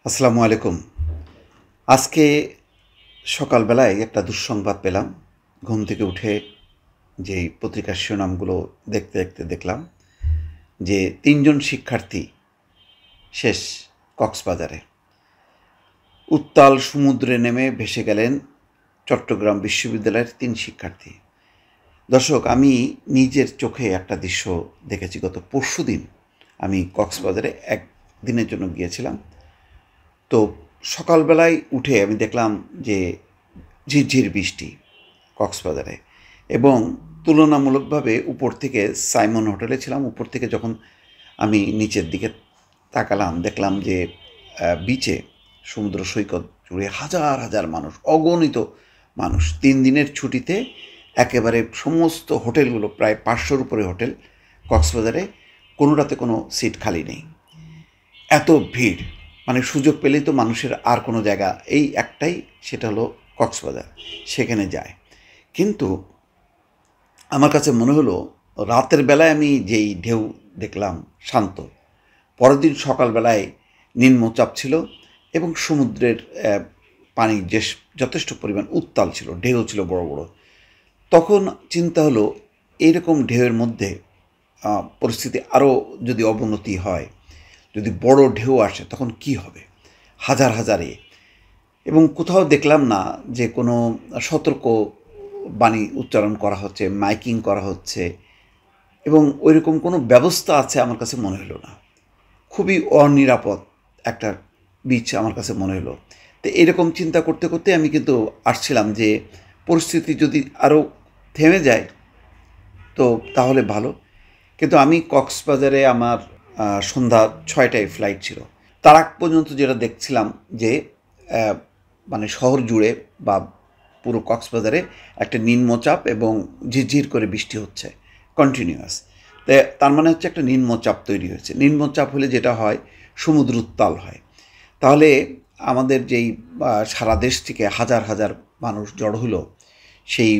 আসসালামু আলাইকুম। আজকে সকালবেলায় একটা দুঃসংবাদ পেলাম। ঘুম থেকে উঠে যেই পত্রিকার শিরোনামগুলো দেখতে দেখতে দেখলাম যে ৩ জন শিক্ষার্থী শেষ কক্সবাজারে। উত্তাল সমুদ্রে নেমে ভেসে গেলেন চট্টগ্রাম বিশ্ববিদ্যালয়ের ৩ শিক্ষার্থী। দর্শক, আমি নিজের চোখে একটা দৃশ্য দেখেছি। গত পরশুদিন আমি কক্সবাজারে ১ দিনের জন্য গিয়েছিলাম। তো সকালবেলায় উঠে আমি দেখলাম যে ঝিরঝির বৃষ্টি কক্সবাজারে, এবং তুলনামূলকভাবে উপর থেকে সাইমন হোটেলে ছিলাম। উপর থেকে যখন আমি নিচের দিকে তাকালাম, দেখলাম যে বিচে সমুদ্র সৈকত জুড়ে হাজার হাজার মানুষ, অগণিত মানুষ। ৩ দিনের ছুটিতে একেবারে সমস্ত হোটেলগুলো, প্রায় ৫০০-র উপরে হোটেল কক্সবাজারে, কোনোটাতে কোনো সিট খালি নেই। এত ভিড়, মানে সুযোগ পেলেই তো মানুষের আর কোনো জায়গা এই একটাই, সেটা হলো কক্সবাজার, সেখানে যায়। কিন্তু আমার কাছে মনে হলো রাতের বেলায় আমি যেই ঢেউ দেখলাম শান্ত, পরের দিন সকালবেলায় নিম্নচাপ ছিল এবং সমুদ্রের পানি যে যথেষ্ট পরিমাণ উত্তাল ছিল, ঢেউ ছিল বড় বড়। তখন চিন্তা হলো এইরকম ঢেউয়ের মধ্যে পরিস্থিতি আরও যদি অবনতি হয়, যদি বড় ঢেউ আসে, তখন কি হবে? হাজার হাজারে, এবং কোথাও দেখলাম না যে কোনো সতর্ক বাণী উচ্চারণ করা হচ্ছে, মাইকিং করা হচ্ছে, এবং ওইরকম কোনো ব্যবস্থা আছে আমার কাছে মনে হলো না। খুবই অনিরাপদ একটা বিচ আমার কাছে মনে হলো। তো এরকম চিন্তা করতে করতে আমি কিন্তু আসছিলাম যে পরিস্থিতি যদি আরও থেমে যায় তো তাহলে ভালো। কিন্তু আমি কক্সবাজারে আমার সন্ধ্যা ৬টায় ফ্লাইট ছিল। তার আগ পর্যন্ত যেটা দেখছিলাম যে মানে শহর জুড়ে বা পুরো কক্সবাজারে একটা নিম্নচাপ এবং ঝিরঝির করে বৃষ্টি হচ্ছে কন্টিনিউয়াস। তার মানে হচ্ছে একটা নিম্নচাপ তৈরি হয়েছে। নিম্নচাপ হলে যেটা হয়, সমুদ্র উত্তাল হয়। তাহলে আমাদের যেই সারা দেশ থেকে হাজার হাজার মানুষ জড়ো হলো, সেই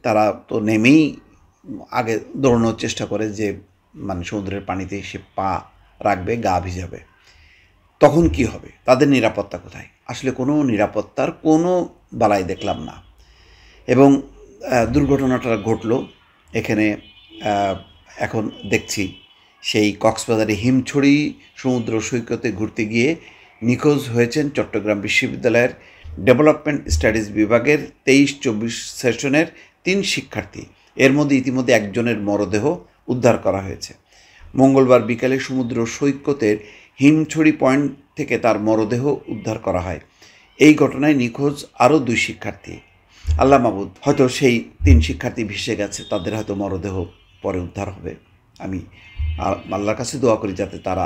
তারা তো নেমেই আগে দৌড়ানোর চেষ্টা করে যে মানে সমুদ্রের পানিতে সে পা রাখবে, গা ভিজাবে। তখন কি হবে? তাদের নিরাপত্তা কোথায়? আসলে কোনো নিরাপত্তার কোনো বালাই দেখলাম না। এবং দুর্ঘটনাটা ঘটল এখানে। এখন দেখছি সেই কক্সবাজারে হিমছড়ি সমুদ্র সৈকতে ঘুরতে গিয়ে নিখোঁজ হয়েছেন চট্টগ্রাম বিশ্ববিদ্যালয়ের ডেভেলপমেন্ট স্টাডিজ বিভাগের ২৩-২৪ সেশনের ৩ শিক্ষার্থী। এর মধ্যে ইতিমধ্যে একজনের মরদেহ উদ্ধার করা হয়েছে। মঙ্গলবার বিকালে সমুদ্র সৈকতের হিমছড়ি পয়েন্ট থেকে তার মরদেহ উদ্ধার করা হয়। এই ঘটনায় নিখোঁজ আরও ২ শিক্ষার্থী। আল্লাহ মাবুদ, হয়তো সেই ৩ শিক্ষার্থী ভেসে গেছে, তাদের হয়তো মরদেহ পরে উদ্ধার হবে। আমি আল্লাহর কাছে দোয়া করি যাতে তারা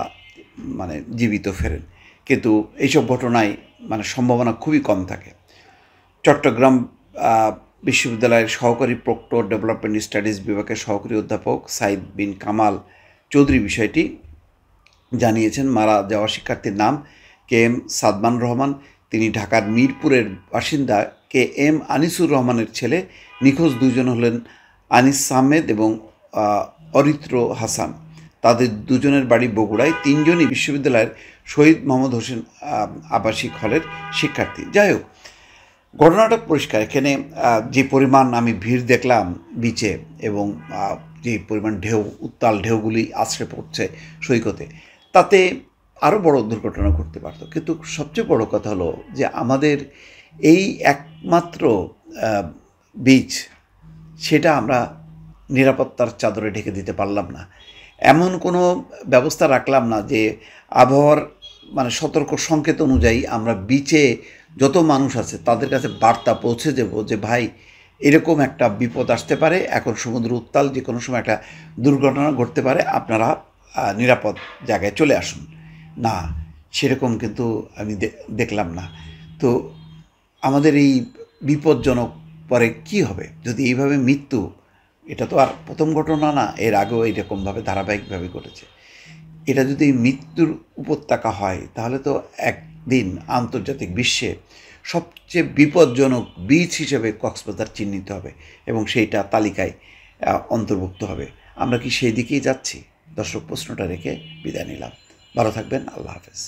মানে জীবিত ফেরেন। কিন্তু এইসব ঘটনায় মানে সম্ভাবনা খুবই কম থাকে। চট্টগ্রাম বিশ্ববিদ্যালয়ের সহকারী প্রক্টর ডেভেলপমেন্ট স্টাডিজ বিভাগের সহকারী অধ্যাপক সাইদ বিন কামাল চৌধুরী বিষয়টি জানিয়েছেন। মারা যাওয়া শিক্ষার্থীর নাম কে এম সাদমান রহমান। তিনি ঢাকার মিরপুরের বাসিন্দা কে এম আনিসুর রহমানের ছেলে। নিখোঁজ ২ জন হলেন আনিস আহমেদ এবং অরিত্র হাসান। তাদের ২ জনের বাড়ি বগুড়ায়। ৩ জনই বিশ্ববিদ্যালয়ের শহীদ মোহাম্মদ হোসেন আবাসিক হলের শিক্ষার্থী। যাই হোক, ঘটনাটা পরিষ্কার। এখানে যে পরিমাণ আমি ভিড় দেখলাম বিচে, এবং যে পরিমাণ ঢেউ, উত্তাল ঢেউগুলি আছড়ে পড়ছে সৈকতে, তাতে আরও বড় দুর্ঘটনা ঘটতে পারত। কিন্তু সবচেয়ে বড় কথা হলো যে আমাদের এই একমাত্র বিচ, সেটা আমরা নিরাপত্তার চাদরে ঢেকে দিতে পারলাম না। এমন কোনো ব্যবস্থা রাখলাম না যে আবহাওয়ার মানে সতর্ক সংকেত অনুযায়ী আমরা বিচে যত মানুষ আছে তাদের কাছে বার্তা পৌঁছে দেব যে ভাই, এরকম একটা বিপদ আসতে পারে, এখন সমুদ্র উত্তাল, যে কোনো সময় একটা দুর্ঘটনা ঘটতে পারে, আপনারা নিরাপদ জায়গায় চলে আসুন। না, সেরকম কিন্তু আমি দেখলাম না। তো আমাদের এই বিপজ্জনক পরে কি হবে যদি এইভাবে মৃত্যু, এটা তো আর প্রথম ঘটনা না, এর আগেও এইরকমভাবে ধারাবাহিকভাবে ঘটেছে। এটা যদি মৃত্যুর উপত্যকা হয় তাহলে তো একদিন আন্তর্জাতিক বিশ্বে সবচেয়ে বিপজ্জনক বিচ হিসেবে কক্সবাজার চিহ্নিত হবে এবং সেইটা তালিকায় অন্তর্ভুক্ত হবে। আমরা কি সেই দিকেই যাচ্ছি? দর্শক, প্রশ্নটা রেখে বিদায় নিলাম। ভালো থাকবেন। আল্লাহ হাফেজ।